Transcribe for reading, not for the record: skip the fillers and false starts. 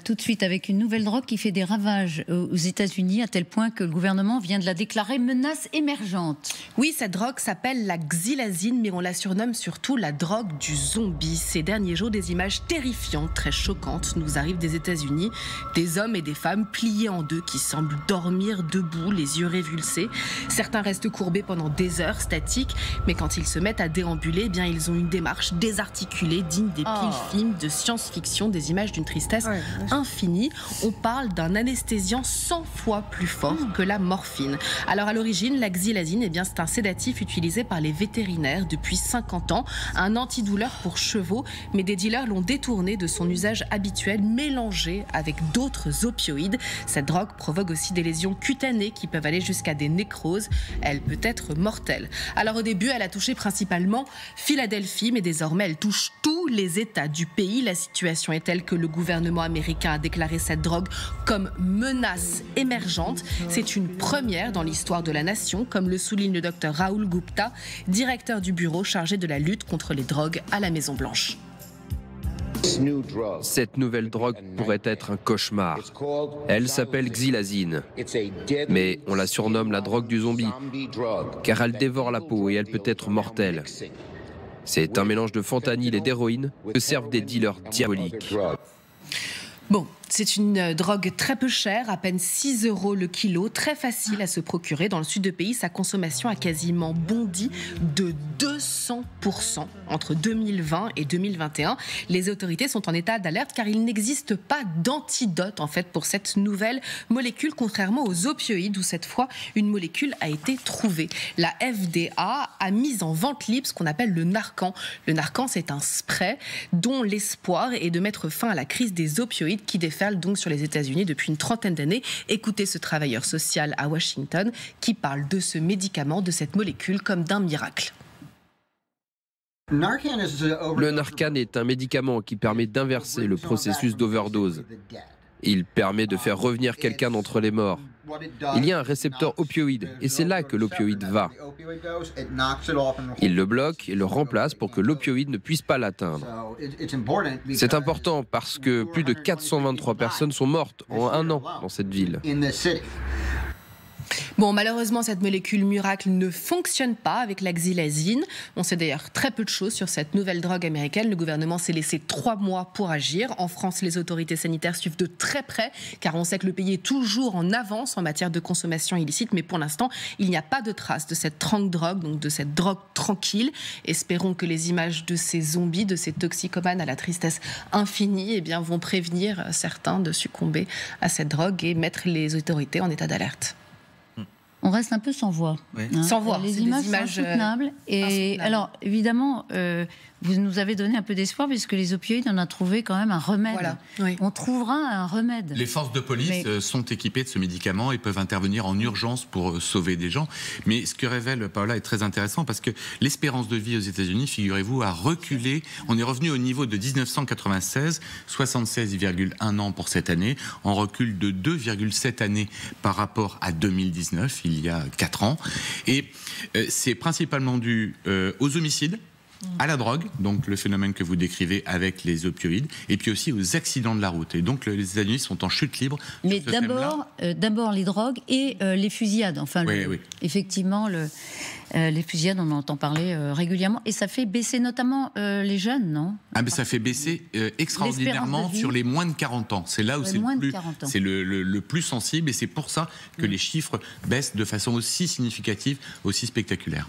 Tout de suite avec une nouvelle drogue qui fait des ravages aux États-Unis à tel point que le gouvernement vient de la déclarer menace émergente. Oui, cette drogue s'appelle la xylazine, mais on la surnomme surtout la drogue du zombie. Ces derniers jours, des images terrifiantes, très choquantes, nous arrivent des États-Unis. Des hommes et des femmes pliés en deux qui semblent dormir debout, les yeux révulsés. Certains restent courbés pendant des heures, statiques, mais quand ils se mettent à déambuler, eh bien, ils ont une démarche désarticulée, digne des films de science-fiction, des images d'une tristesse infini. On parle d'un anesthésiant 100 fois plus fort que la morphine. Alors à l'origine, la xylazine, eh bien, c'est un sédatif utilisé par les vétérinaires depuis 50 ans, un antidouleur pour chevaux, mais des dealers l'ont détourné de son usage habituel, mélangé avec d'autres opioïdes. Cette drogue provoque aussi des lésions cutanées qui peuvent aller jusqu'à des nécroses. Elle peut être mortelle. Alors au début, elle a touché principalement Philadelphie, mais désormais elle touche tous les États du pays. La situation est telle que le gouvernement américain a déclaré cette drogue comme menace émergente. C'est une première dans l'histoire de la nation, comme le souligne le docteur Rahul Gupta, directeur du bureau chargé de la lutte contre les drogues à la Maison-Blanche. Cette nouvelle drogue pourrait être un cauchemar. Elle s'appelle xylazine, mais on la surnomme la drogue du zombie, car elle dévore la peau et elle peut être mortelle. C'est un mélange de fentanyl et d'héroïne que servent des dealers diaboliques. Bon, c'est une drogue très peu chère, à peine 6 € le kilo, très facile à se procurer. Dans le sud du pays, sa consommation a quasiment bondi de 200% entre 2020 et 2021. Les autorités sont en état d'alerte car il n'existe pas d'antidote en fait pour cette nouvelle molécule, contrairement aux opioïdes où cette fois une molécule a été trouvée. La FDA a mis en vente libre ce qu'on appelle le Narcan. Le Narcan, c'est un spray dont l'espoir est de mettre fin à la crise des opioïdes qui déferle donc sur les États-Unis depuis une trentaine d'années. Écoutez ce travailleur social à Washington qui parle de ce médicament, de cette molécule comme d'un miracle. Le Narcan est un médicament qui permet d'inverser le processus d'overdose. Il permet de faire revenir quelqu'un d'entre les morts. Il y a un récepteur opioïde et c'est là que l'opioïde va. Il le bloque et le remplace pour que l'opioïde ne puisse pas l'atteindre. C'est important parce que plus de 423 personnes sont mortes en un an dans cette ville. Bon, malheureusement, cette molécule miracle ne fonctionne pas avec la xylazine. On sait d'ailleurs très peu de choses sur cette nouvelle drogue américaine. Le gouvernement s'est laissé 3 mois pour agir. En France, les autorités sanitaires suivent de très près, car on sait que le pays est toujours en avance en matière de consommation illicite. Mais pour l'instant, il n'y a pas de trace de cette drogue, donc de cette drogue tranquille. Espérons que les images de ces zombies, de ces toxicomanes à la tristesse infinie, eh bien, vont prévenir certains de succomber à cette drogue et mettre les autorités en état d'alerte. On reste un peu sans voix. Oui. Sans voix. Les images sont insoutenables. Et alors, évidemment, vous nous avez donné un peu d'espoir puisque les opioïdes, on a trouvé quand même un remède. Voilà. Oui. On trouvera un remède. Les forces de police sont équipées de ce médicament et peuvent intervenir en urgence pour sauver des gens. Mais ce que révèle Paola est très intéressant parce que l'espérance de vie aux États-Unis, figurez-vous, a reculé. On est revenu au niveau de 1996, 76,1 ans pour cette année, en recul de 2,7 années par rapport à 2019. Il y a 4 ans. Et c'est principalement dû aux homicides, à la drogue, donc le phénomène que vous décrivez avec les opioïdes, et puis aussi aux accidents de la route. Et donc les États-Unis sont en chute libre. Mais d'abord les drogues et les fusillades. Enfin, effectivement, les fusillades, on en entend parler régulièrement. Et ça fait baisser notamment les jeunes, non? Ah, mais ça fait baisser extraordinairement sur les moins de 40 ans. C'est là où c'est le plus sensible. Et c'est pour ça que les chiffres baissent de façon aussi significative, aussi spectaculaire.